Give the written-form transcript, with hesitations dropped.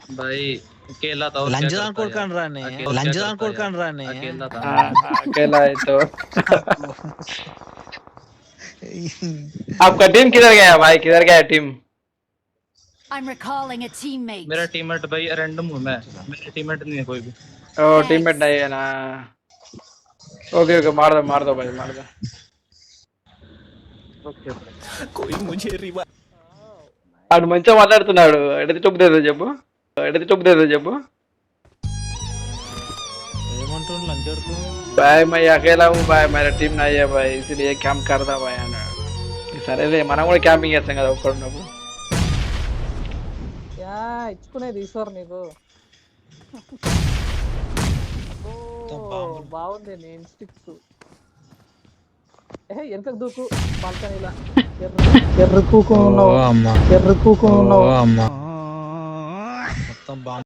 भाई अकेला था और क्या लंजदान करता कोडकान यार। राने अकेला क्या लंजदान करता कोडकान यार। राने अकेला था मैं। अकेला है तो आपका टीम किधर गया भाई, किधर गया team? I'm recalling a teammate. मेरा टीममेट भाई रैंडम हूँ मैं, मेरा टीममेट नहीं है कोई भी। ओ टीममेट Thanks. नहीं है ना। ओके ओके, मार दो भाई, मार दो। ओके कोई मुझे रिवा ఆడు మంచిగా మాట్లాడుతున్నాడు, ఎడతి చూపు చెప్పు ఏమంటుండు లంచోడుకు भाई मैं अकेला हूँ भाई, मेरा टीम नहीं है भाई, इसलिए कैंप करता भाई అన్నాడు. సరేలే, మనం కూడా క్యాంపింగ్ చేస్తాం కదా ఒక్కడున్నప్పుడు. యా ఇచ్చుకునేది ఈశ్వర్ నీకు. అబ్బో, బాగుంది నీ ఇన్స్టిక్ట్స్. వెనకకు దూకు బాల్కనీలా. ఎర్ర కూకున్నావు, అమ్మా ఎర్ర కూకున్నావు. అమ్మా మొత్తం